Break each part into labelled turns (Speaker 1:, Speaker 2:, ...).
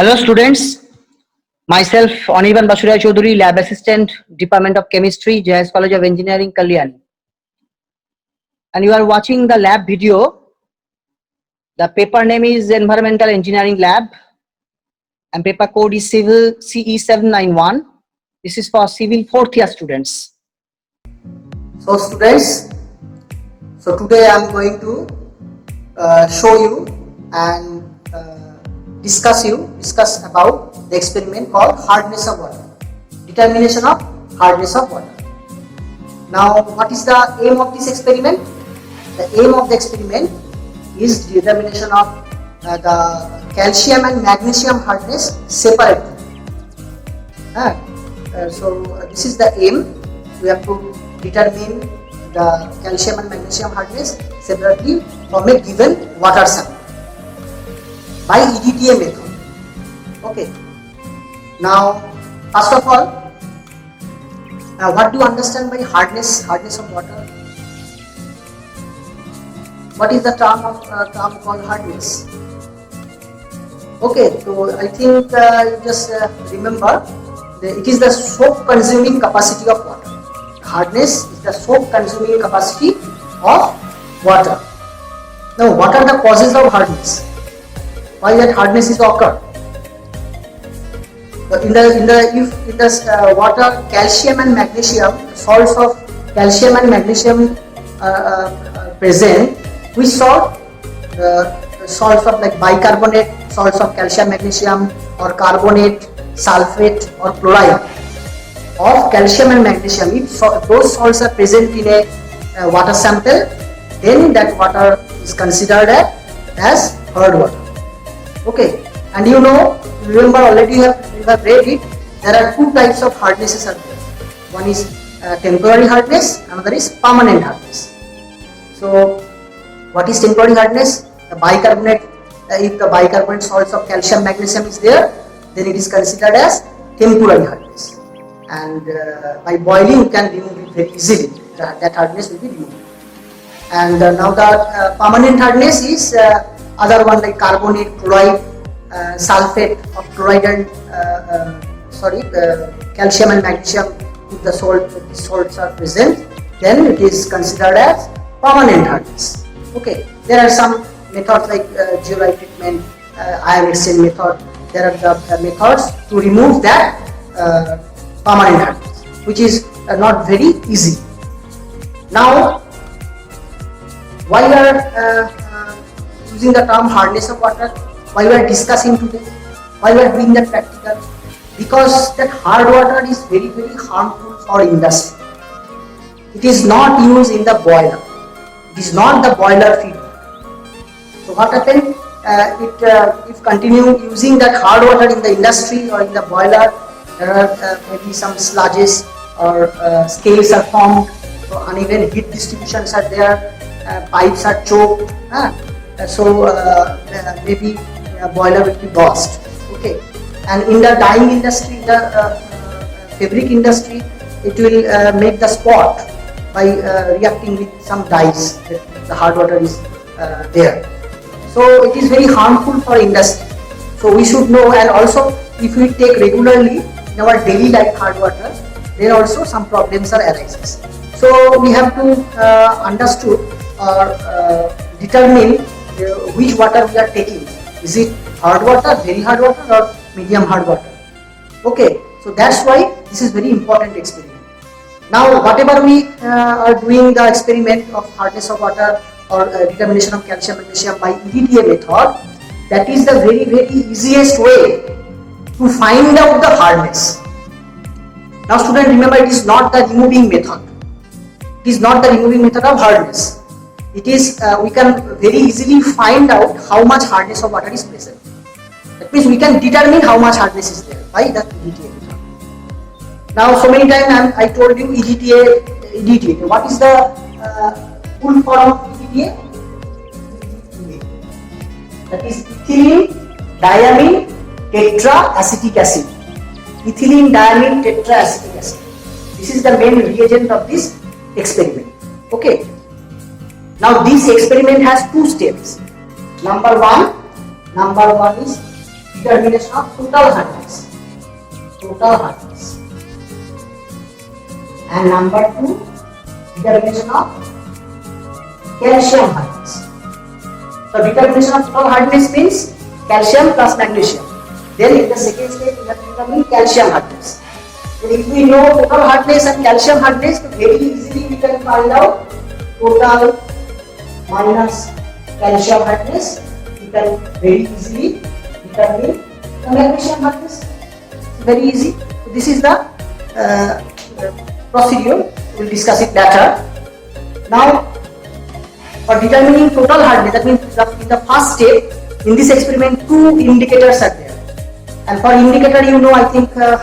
Speaker 1: Hello students, myself Anirban Basuria Chaudhuri, Lab Assistant, Department of Chemistry, JS College of Engineering, Kalyani. And you are watching the lab video. The paper name is Environmental Engineering Lab and paper code is Civil CE791. This is for Civil 4th year students.
Speaker 2: So students, today I am going to show you and discuss about the experiment called hardness of water, determination of hardness of water. Now, what is the aim of this experiment? The aim of the experiment is determination of the calcium and magnesium hardness separately. This is the aim. We have to determine the calcium and magnesium hardness separately from a given water sample by EDTA method. Okay. Now, first of all, what do you understand by hardness of water? What is the term called hardness? Okay, so I think you just remember it is the soap consuming capacity of water. Hardness is the soap consuming capacity of water. Now, what are the causes of hardness? Why that hardness is occur? In the water, calcium and magnesium, salts of calcium and magnesium present. Which salt? Salts of like bicarbonate, salts of calcium, magnesium, or carbonate, sulfate, or chloride of calcium and magnesium. If those salts are present in a water sample, then that water is considered as hard water. Okay, and you know, remember already you have read it. There are two types of hardnesses are there. One is temporary hardness, another is permanent hardness. So, what is temporary hardness? The bicarbonate. If the bicarbonate salts of calcium, magnesium is there, then it is considered as temporary hardness. And by boiling, you can remove it very easily. That hardness will be removed. And now the permanent hardness is other one like carbonate, chloride, sulfate of chloride and calcium and magnesium. If the salts are present, then it is considered as permanent hardness. Okay, there are some methods like zeolite treatment, ion exchange method. There are the methods to remove that permanent hardness, which is not very easy. Now, why we are using the term hardness of water? Why we are discussing today? Why we are doing that practical? Because that hard water is very, very harmful for industry. It is not used in the boiler. It is not the boiler feed. So what happens? If continue using that hard water in the industry or in the boiler, there are maybe some sludges or scales are formed. So uneven heat distributions are there. Pipes are choked. Maybe a boiler will be burst. Okay. And in the dyeing industry, the fabric industry, it will make the spot by reacting with some dyes. The hard water is there. So it is very harmful for industry. So we should know, and also if we take regularly in our daily life hard water, then also some problems are arises. So we have to understood or determine which water we are taking. Is it hard water, very hard water, or medium hard water? Okay, so that's why this is very important experiment. Now, whatever we are doing the experiment of hardness of water or determination of calcium magnesium by EDTA method, that is the very, very easiest way to find out the hardness. Now, student, remember, it is not the removing method. It is not the removing method of hardness. It is we can very easily find out how much hardness of water is present. That means we can determine how much hardness is there by the EDTA method. Now, so many times I told you EDTA. What is the full form of EDTA? That is ethylene diamine tetraacetic acid. Ethylene diamine tetraacetic acid. This is the main reagent of this experiment. Okay. Now this experiment has two steps. Number one is determination of total hardness. Total hardness. And number 2, determination of calcium hardness. So determination of total hardness means calcium plus magnesium. Then in the second step we have to determine calcium hardness. Then if we know total hardness and calcium hardness, very easily we can find out total minus calcium hardness. We can very easily determine the magnesium hardness. Very easy. So this is the procedure. We will discuss it later. Now, for determining total hardness, that means in the first step, in this experiment, 2 indicators are there. And for indicator, you know, I think you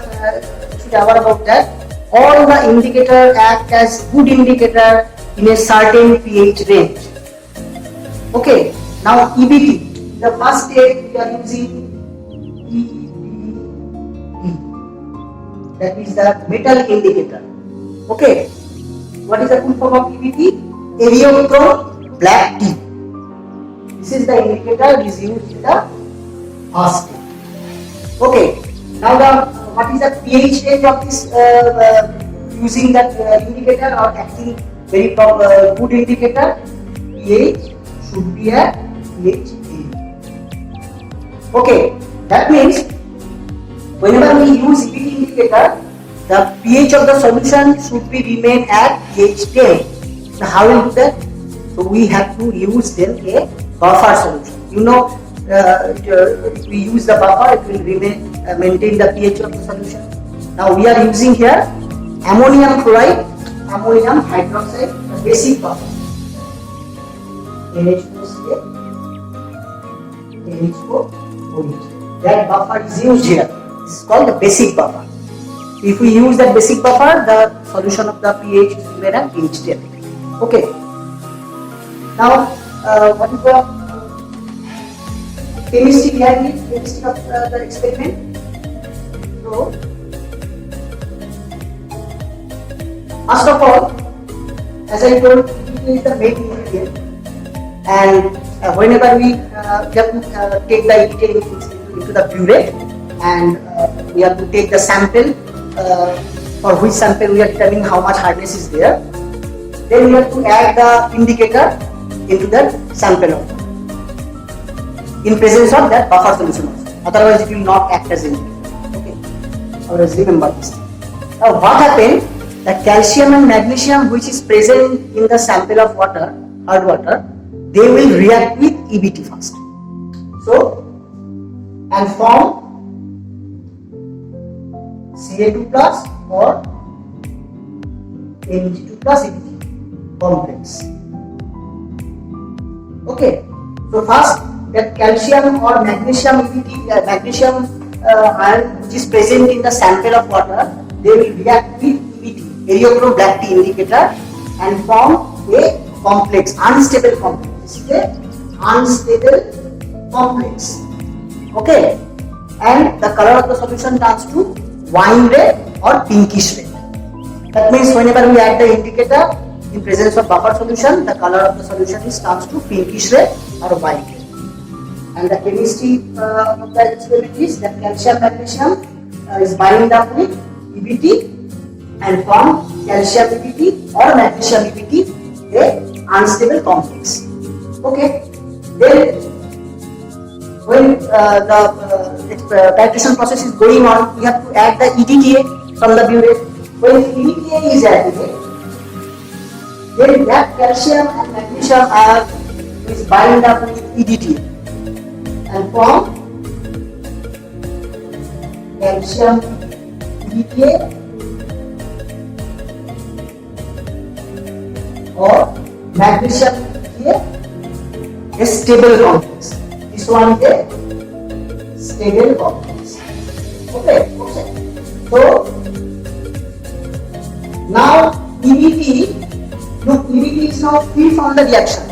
Speaker 2: should be aware about that. All the indicators act as good indicator in a certain pH range. Okay. Now EBT, the first step we are using EBT. That is the metal indicator. Okay. What is the full form of EBT? Eriochrome black tea. This is the indicator is used in the first step. Okay. Now what is the pH range of this using that indicator or acting very good indicator? pH should be at pH 8. Okay. That means whenever we use EBT indicator, the pH of the solution should be remain at pH 10. Now how will we do that? So we have to use then a buffer solution. You know, if we use the buffer, it will remain maintain the pH of the solution. Now we are using here ammonium chloride, ammonium hydroxide, the basic buffer. NH4Cl, NH4OH. That buffer is used here. This is called the basic buffer. If we use that basic buffer, the solution of the pH is remain at pH 10. Okay. Now, what is the chemistry behind it? Chemistry of the experiment. So, first of all, as I told, EBT is the main ingredient, and whenever we have to take the EBT into the burette, and we have to take the sample, for which sample we are determining how much hardness is there. Then we have to add the indicator into that sample of in presence of that buffer solution also. Otherwise it will not act as indicator. Okay. Always remember this thing. Now what happened? The calcium and magnesium which is present in the sample of water, hard water, they will react with EBT first. So, and form Ca2 plus or Mg2 plus EBT complex. Okay. So first that calcium or magnesium EBT, magnesium ion which is present in the sample of water, they will react with EBT, Eriochrome black tea indicator, and form a complex, unstable complex. This is a unstable complex. Okay, and the color of the solution turns to wine red or pinkish red. That means whenever we add the indicator in presence of buffer solution, the color of the solution is turns to pinkish red or wine red. And the chemistry of the experiment is that calcium magnesium is bind up with EBT and form calcium EBT or magnesium EBT, a unstable complex. Okay. Then when the titration process is going on, we have to add the EDTA from the burette. When EDTA is added, then that calcium and magnesium ion is bind up with EDTA and form calcium EDTA or magnesium EDTA, a stable complex. This one is a stable complex. Okay. So now EBT, look, EBT is now free from the reaction.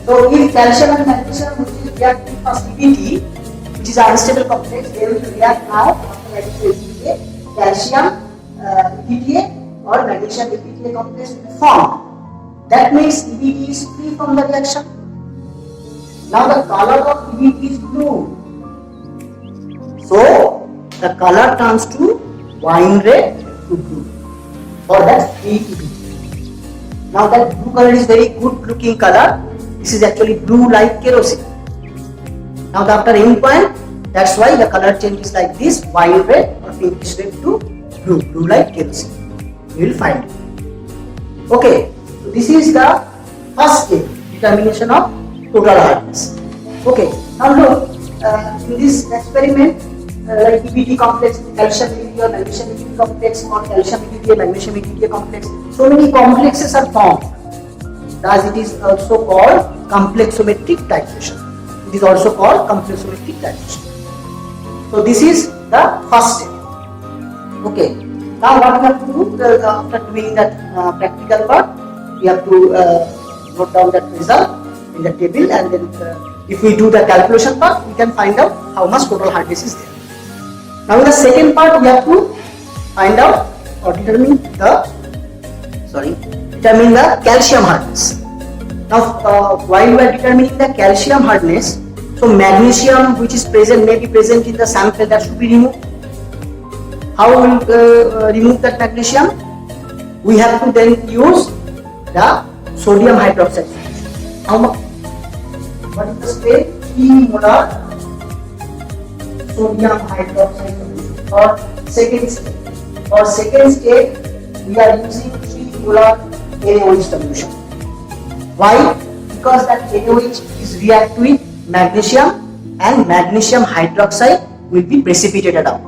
Speaker 2: So if calcium and magnesium which is react with first EBT, which is an unstable complex, they will react now after adding to EBTA, calcium EBTA or magnesium EBTA complex will be formed. That means EBT is free from the reaction. Now the color of EBT is blue. So the color turns to wine red to blue for that free EBT. Now that blue color is very good looking color. This is actually blue like kerosene. Now after endpoint, that's why the color changes like this, wine red or pinkish red to blue, blue like kerosene. You will find it. Okay, so this is the first step, determination of total hardness. Okay, now look, in this experiment, like EBT complex, calcium EBT or magnesium EBT complex, or calcium EBT, magnesium EBT complex, so many complexes are formed. Thus it is also called complexometric titration. It is also called complexometric titration. So this is the first step. Okay. Now what we have to do after doing that practical part, we have to note down that result in the table, and then if we do the calculation part, we can find out how much total hardness is there. Now in the second part, we have to find out or determine the calcium hardness. Now while we are determining the calcium hardness, so magnesium which is present may be present in the sample, that should be removed. How we will remove that magnesium? We have to then use the sodium hydroxide solution. How much? What is the step? 3 molar sodium hydroxide solution. For second step. For second step, we are using 3 molar NaOH solution. Why? Because that NaOH is react with magnesium, and magnesium hydroxide will be precipitated out.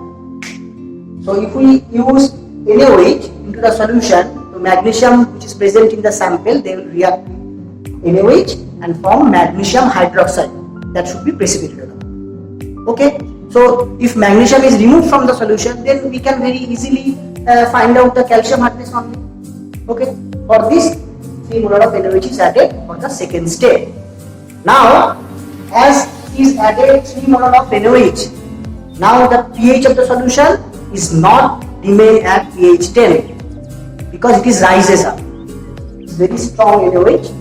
Speaker 2: So if we use NaOH into the solution, the magnesium which is present in the sample, they will react with NaOH and form magnesium hydroxide, that should be precipitated out. Okay, so if magnesium is removed from the solution, then we can very easily find out the calcium hardness only. Okay, for this 3 molar of NaOH is added for the second step. Now as is added 3 molar of NaOH, now the pH of the solution is not remain at pH 10 because it is rises up. It's very strong NaOH,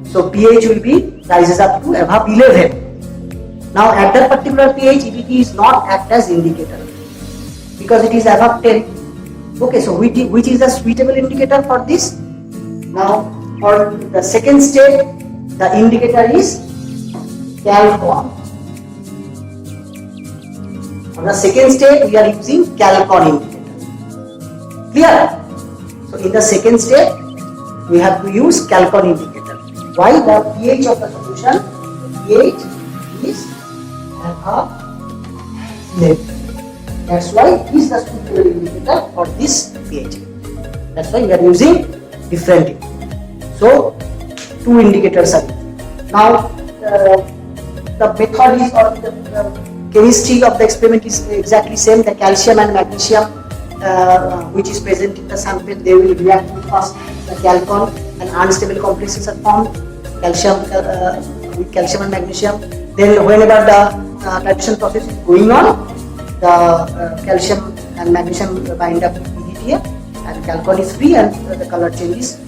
Speaker 2: so pH will be rises up to above 11. Now at that particular pH, EBT is not act as indicator because it is above 10. Okay, so which is the suitable indicator for this? Now for the second step, the indicator is Calcon. On the second step, we are using Calcon indicator. Clear? So in the second step, we have to use Calcon indicator. Why? The pH of the solution, the pH is above 11. That's why it is the suitable indicator for this pH. That's why we are using different indicator. So 2 indicators are used. Now the method is, or the chemistry of the experiment is exactly same. The calcium and magnesium which is present in the sample, they will react with first the calcon, and unstable complexes are formed, calcium with calcium and magnesium. Then whenever the titration process is going on, the calcium and magnesium bind up with PDTA, and calcon is free, and the color changes.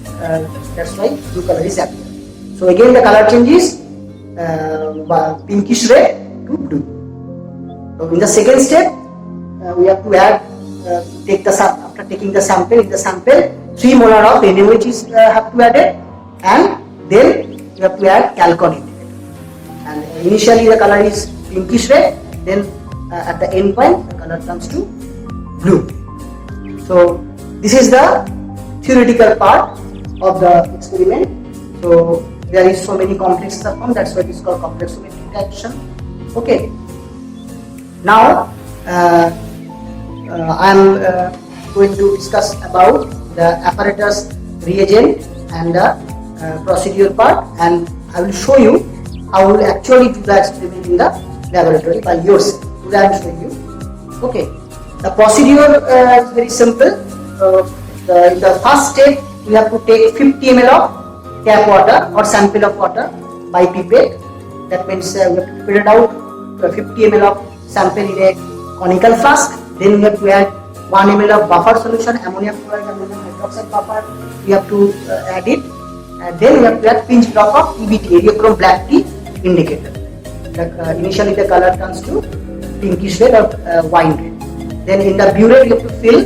Speaker 2: That's why blue color is appear. So again the color changes pinkish red to blue. So in the second step, we have to add, after taking the sample, in the sample 3 molar of NaOH is have to add it, and then you have to add calcon indicator. And initially the color is pinkish red, then at the end point the color comes to blue. So this is the theoretical part of the experiment. So there is so many complexes are formed, that's why it is called complexometric titration. Okay. Now I am going to discuss about the apparatus, reagent, and the procedure part, and I will show you how you will actually do the experiment in the laboratory by yourself. Today I am showing you. Okay, the procedure is very simple. In the first step, we have to take 50 ml of tap water or sample of water by pipette. That means we have to fill it out 50 ml of sample in a conical flask. Then we have to add 1 ml of buffer solution, ammonium chloride, ammonium hydroxide buffer. We have to add it, and then we have to add pinch drop of EBT, Ediochrome black tea indicator. Initially the color turns to pinkish red or wine red. Then in the burette you have to fill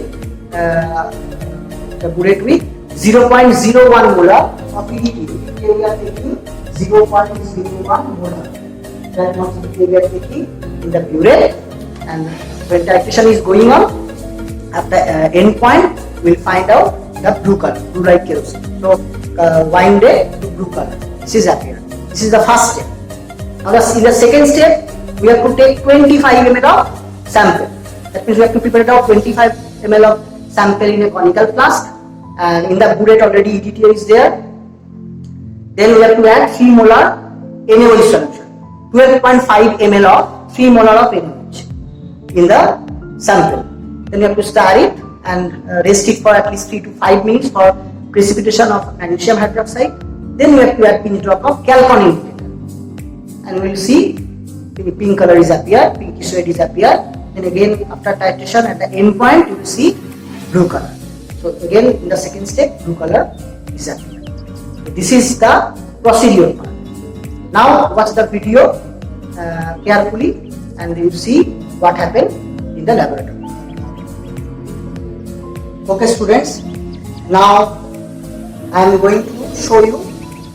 Speaker 2: the burette with 0.01 molar of EDTA. Here we are taking 0.01 molar. That much EDTA we are taking in the burette, and when titration is going on, at the end point we will find out the blue color, blue like kerosene. So wine red to blue color. This is appearance. This is the first step. Now in the second step, we have to take 25 ml of sample. That means we have to prepare out 25 ml of sample in a conical flask, and in the burette already EDTA is there. Then we have to add 3 molar NaOH solution, 12.5 ml of 3 molar of NaOH in the sample. Then you have to stir it and rest it for at least 3 to 5 minutes for precipitation of magnesium hydroxide. Then we have to add pinch drop of chalcone indicator, and we will see pink color is appear, pinkish red is appear. Then again after titration at the end point you will see blue color. So again in the second step blue color is appear. So this is the procedure part. Now watch the video carefully and you see what happened in the laboratory. Okay students, now I am going to show you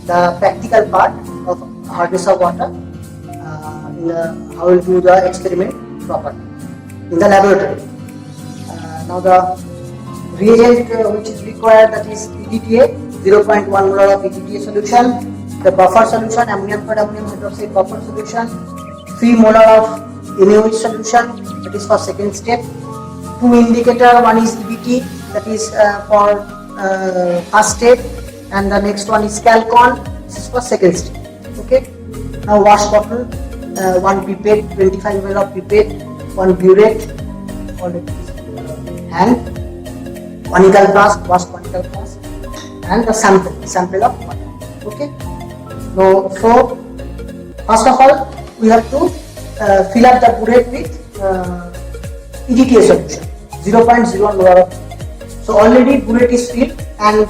Speaker 2: the practical part of hardness of water, how we will do the experiment properly in the laboratory. Now the reagent which is required, that is EDTA, 0.1 molar of EDTA solution, the buffer solution, ammonium hydroxide buffer solution, 3 molar of NaOH solution, that is for second step, 2 indicator, one is EBT, that is for first step, and the next one is chalcone, this is for second step. Okay. Now wash bottle, 1 pipette, 25 ml of pipette, 1 burette, and conical flask, wash conical flask, and the sample of water. Okay. Now, so first of all we have to fill up the burette with EDTA solution, 0.01 molar. So already burette is filled, and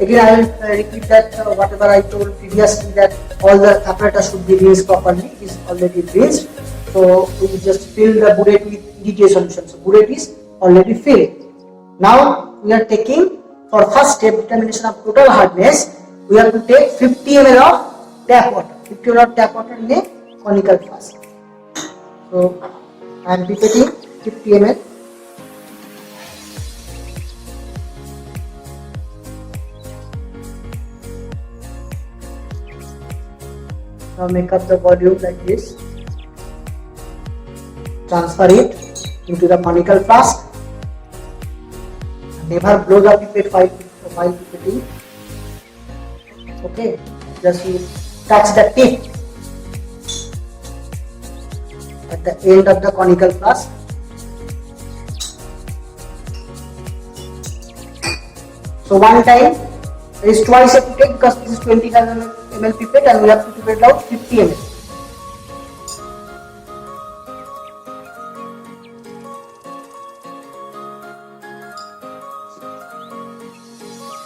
Speaker 2: again I will repeat that whatever I told previously, that all the apparatus should be rinsed properly, is already rinsed. So we just fill the burette with EDTA solution. So burette is already filled. Now we are taking, for first step determination of total hardness, we have to take 50 ml of tap water, 50 ml of tap water in a conical flask. So I am repeating 50 ml. Now make up the volume like this, transfer it into the conical flask, never blow the pipette while pipetting. Okay, just you touch the tip at the end of the conical flask. So one time, there is twice you have to take, because this is 25 ml pipette and we have to pipette out 50 ml.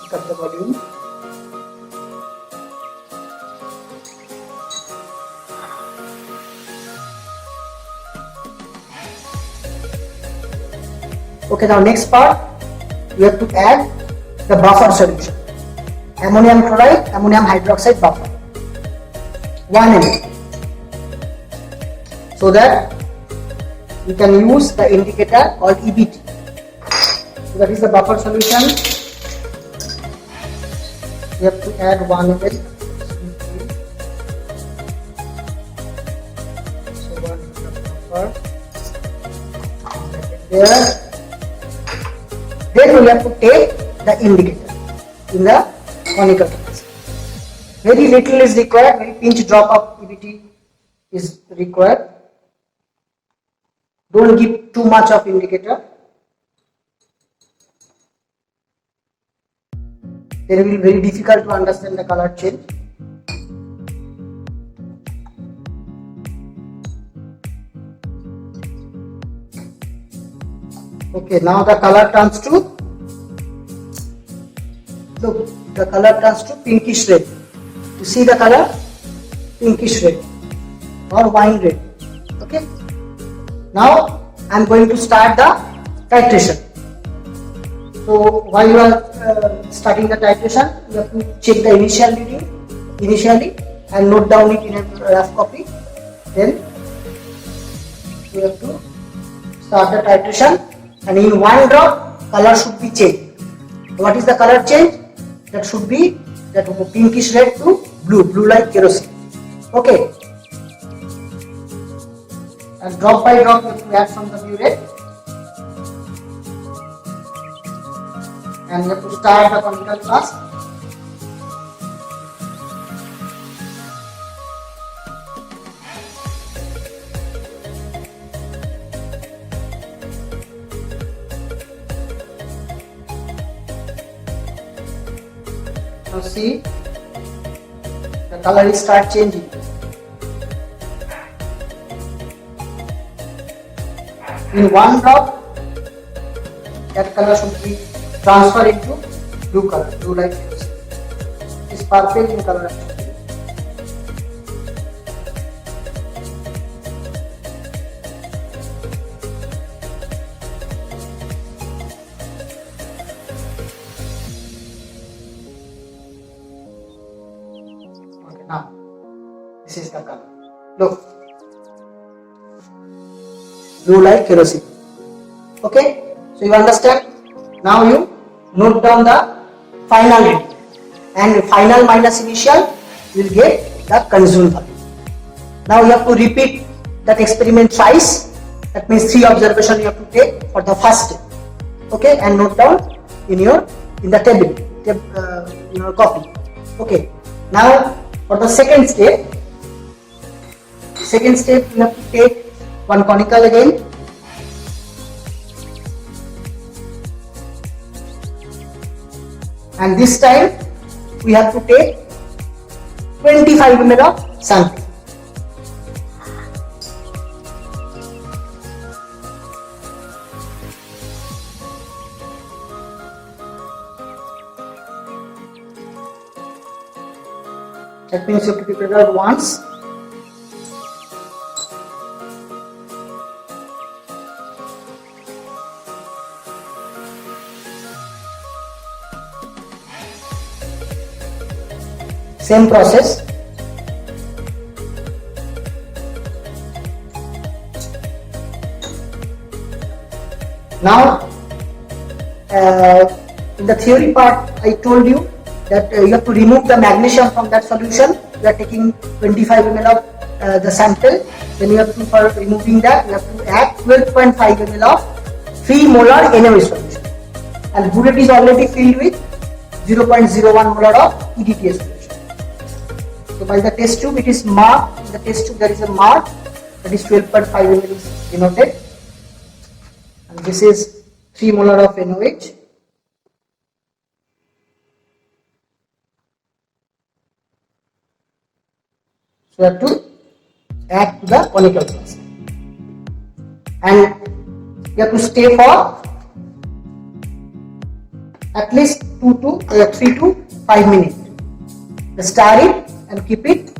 Speaker 2: Pick up the volume. Okay, now next part, we have to add the buffer solution. Ammonium chloride, ammonium hydroxide buffer, 1 ml, so that we can use the indicator called EBT. So that is the buffer solution. We have to add 1 ml. So 1 ml of buffer there. Then we have to take the indicator in the conical flask. Very little is required, very pinch drop of EBT is required. Don't give too much of indicator. Then it will be very difficult to understand the color change. Okay, now the color turns to, look, the color turns to pinkish red. You see the color? Pinkish red or wine red. Okay. Now I am going to start the titration. So while you are starting the titration, you have to check the initial reading initially and note down it in a rough copy. Then you have to start the titration, and in one drop color should be changed. What is the color change? That should be that pinkish red to blue like kerosene. Okay. And drop by drop you have to add some butyrate, and you have to start the conical flask. Now see, the color is start changing. In one drop, that color should be transferred into blue color, blue like this. It is purple in color actually. Okay, now this is the color. Look. Blue like kerosene. Okay, so you understand. Now you note down the final reading, and final minus initial will get the consumed value. Now you have to repeat that experiment twice. That means 3 observations you have to take for the first step. Okay, and note down in the table in your copy. Okay, now for the second step you have to take one conical again, and this time we have to take 25 ml of sample. That means you have to prepare it once. Same process. Now, in the theory part, I told you that you have to remove the magnesium from that solution. You are taking 25 ml of the sample. Then you have to, for removing that, you have to add 12.5 ml of 3 molar NaOH solution. And bullet is already filled with 0.01 molar of EDTA solution. So by the test tube it is marked, in the test tube there is a mark, that is 12.5 ml is denoted, and this is 3 molar of NaOH. So you have to add to the conical flask, and you have to stay for at least 3 to 5 minutes. Stir it and keep it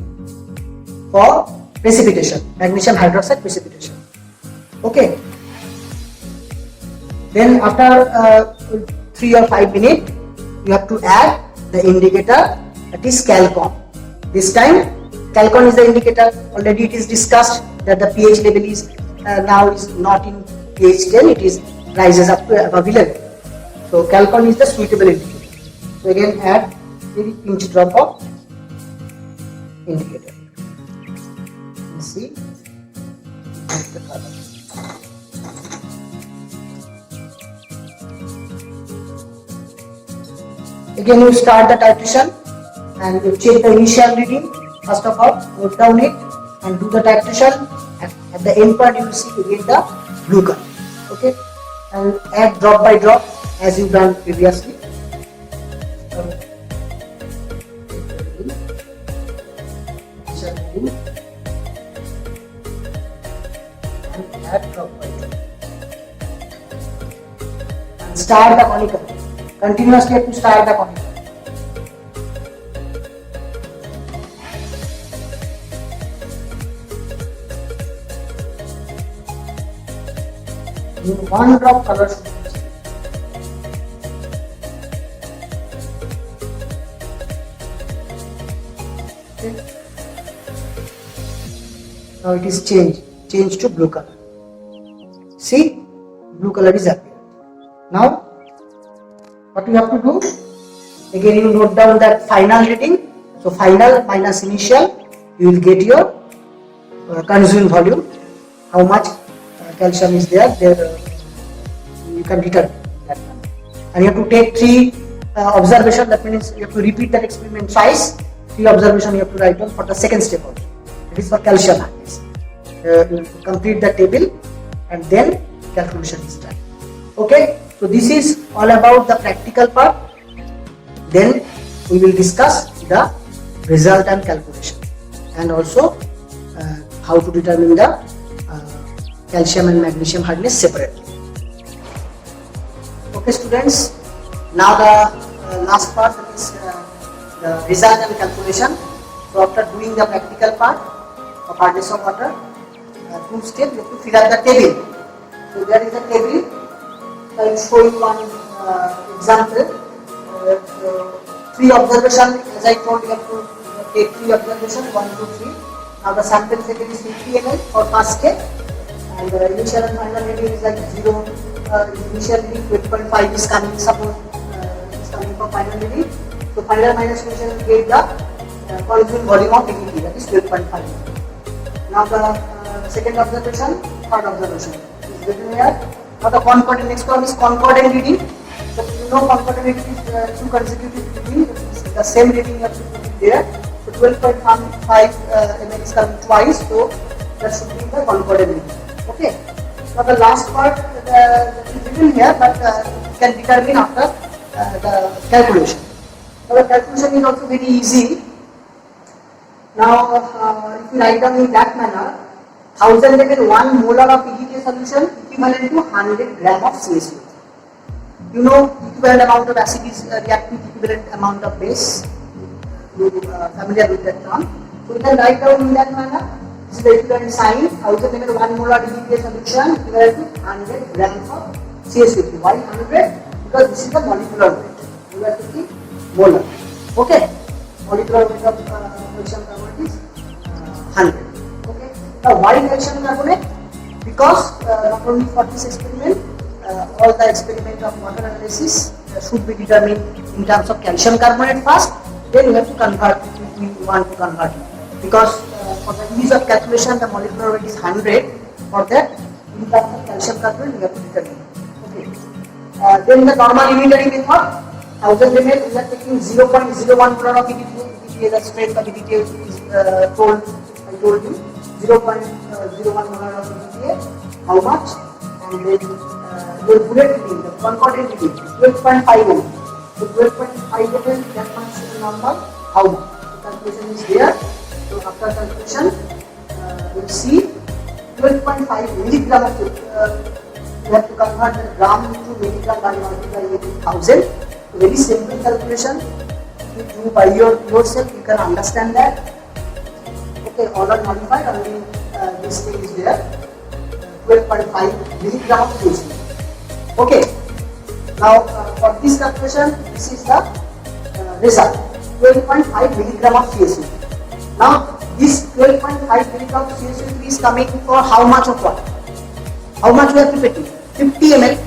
Speaker 2: for precipitation, magnesium hydroxide precipitation. Okay. Then after 3 or 5 minutes, you have to add the indicator, that is Calcon. This time Calcon is the indicator. Already it is discussed that the pH level is now is not in pH 10, it is rises up to above 11. So Calcon is the suitable indicator. So again add a pinch drop of indicator. You see the color. Again you start the titration and you check the initial reading. First of all, note down it and do the titration, and at the end point you will see again the blue color. Okay, and add drop by drop as you done previously. And add drop by drop. And start the conical. Continuously have to start the conical. one drop color should be changed. Okay. Now it is changed to blue color. See, blue color is appeared. Now what you have to do, again you note down that final reading. So final minus initial, you will get your consumed volume, how much calcium is there, you can determine that number. And you have to take 3 observation, that means you have to repeat that experiment twice. 3 observation you have to write down for the second step also. It is for calcium hardness. You complete the table and then calculation is done. Okay, so this is all about the practical part. Then we will discuss the result and calculation, and also how to determine the calcium and magnesium hardness separately. Okay students, now the last part, that is the result and calculation. So after doing the practical part of hardness of water, 2 steps, you have to fill up the table. So there is a table. I will show you one example. 3 observation, as I told you, have to take 3 observation, 1, 2, 3. Now the sample setting is 50 ml for first step, and the initial and final reading is like 0. Initial reading 12.5 is coming, suppose is coming for final reading. So final minus initial will get the consumed volume of PET, that is 12.5. Now the second observation, third observation is written here. Now the concordant, next one is concordant reading. So you know concordant reading is 2 consecutive reading, the same reading you have to put it there. So 12.5 ml is coming twice, so that should be the concordant reading. Okay. Now the last part that is written here, but you can determine after the calculation. Now the calculation is also very easy. Now if you write down in that manner, 1000 ml 1 molar of PET solution equivalent to 100 gram of CaCO. You know equivalent amount of acid is reacting equivalent amount of base. You familiar with that term. So you can write down in that manner. This is the equivalent sign. 1000 ml 1 molar PET solution equivalent to 100 grams of CaCO. Why 100? Because this is the molecular weight. You have to keep molar. Okay. Molecular weight of calcium carbonate is 100. Okay. Now why calcium carbonate? Because not only for this experiment, all the experiment of water analysis should be determined in terms of calcium carbonate first, then you have to convert if you want to convert. Because for the ease of calculation, the molecular weight is 100. For that, in terms of calcium carbonate, you have to determine. Okay. Then the normal unitary method, 1000 ml, we are taking 0.01 molar of PET. The strength of PET is I told you, 0.01 molar of PET. How much? And then your bullet reading, the concordant reading, 12.5 ml. So 12.5 ml, that much number, how much? The calculation is there. So after calculation, you will see 12.5 milligram of you have to convert the gram into milligram by multiplying it with 1000. Very simple calculation. If you do by yourself, you can understand that. Okay, all are modified, only this thing is there. 12.5 milligram of CaCO. Okay. Now for this calculation, this is the result. 12.5 milligram of CaCO. Now this 12.5 milligram of CaCO is coming for how much of water? How much we have to put in? 50 ml,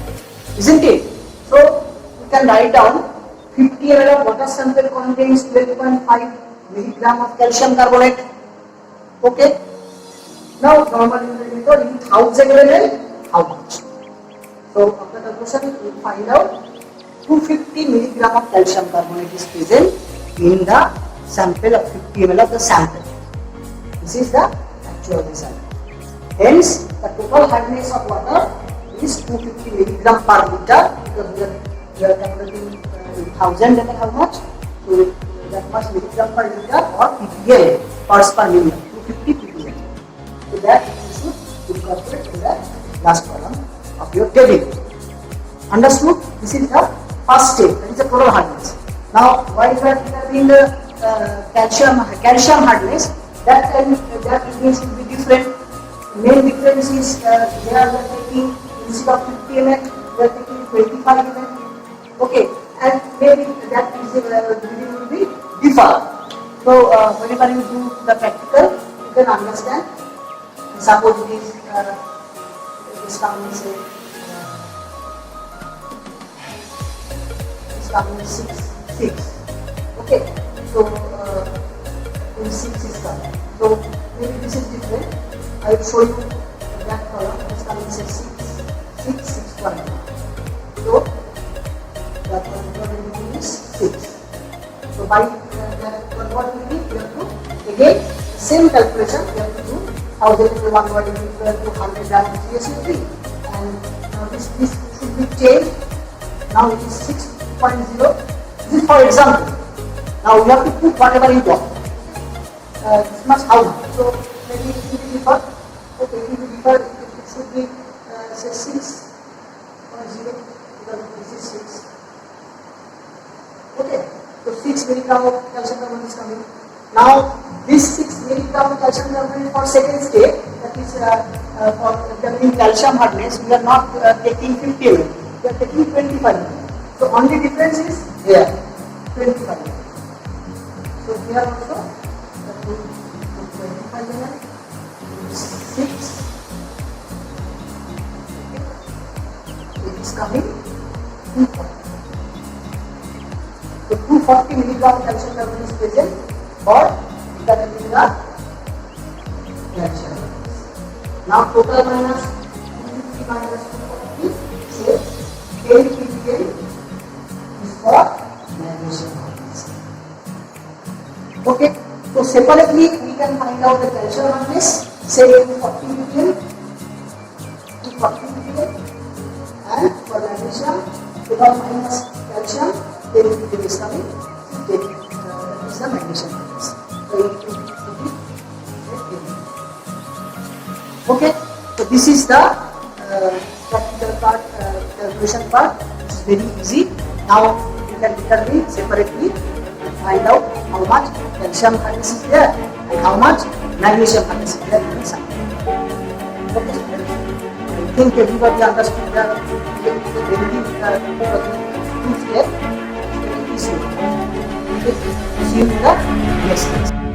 Speaker 2: isn't it? So we can write down 50 ml of water sample contains 12.5 milligram of calcium carbonate. Okay. Now normal method in 1000 ml, how much? So after calculation, we will find out 250 milligram of calcium carbonate is present in the sample of 50 ml of the sample. This is the actual result. Hence, the total hardness of water is 250 milligram per liter, because we are calculating 1000 ml how much? So that much milligram per liter or ppm, parts per million, 250 ppm. So that you should incorporate in the last column of your table. Understood? This is the first step, that is the total hardness. Now, while we are determining the calcium hardness, that needs to be different. Main difference is here we are taking instead of 50 ml, we are taking 25 ml. Okay, and maybe that reading will be differ. So whenever you do the practical, you can understand. Suppose it is this coming say this coming 6. Okay, so in 6 is coming. So maybe this is different. I will show you that column. This coming say 6.1. So that one is 6. So by that what will be? You have to again same calculation. You have to do 1000 into 1 body equal to 100 times CSU3, and now this should be changed. Now it is 6.0. This is for example. Now you have to put whatever you want. This much how much? So maybe it will differ. Okay, it will differ. It should be say 6.0 because this is 6. Okay, so 6 milligram of calcium carbonate is coming. Now this 6 milligram of calcium carbonate for second step, that is for determining calcium hardness, we are not taking 50 ml, we are taking 25 ml. So only difference is here, 25 ml. So here also 25 ml, 6. It is coming 240. So 240 milligram calcium carbonate is present for determining the calcium. Now total minus 250 minus 240, say 10 ppm is for magnesium hardness. Okay, so separately we can find out the calcium hardness, say 240 ppm, and for magnesium, total minus calcium, 10 ppm is coming. That is the magnesium hardness. Okay, so this is the practical part, calculation part. It's very easy. Now you can determine separately and find out how much calcium hardness is there and how much magnesium hardness is there in the sample. Okay, I think everybody understood the two steps. Okay, see you in the next class.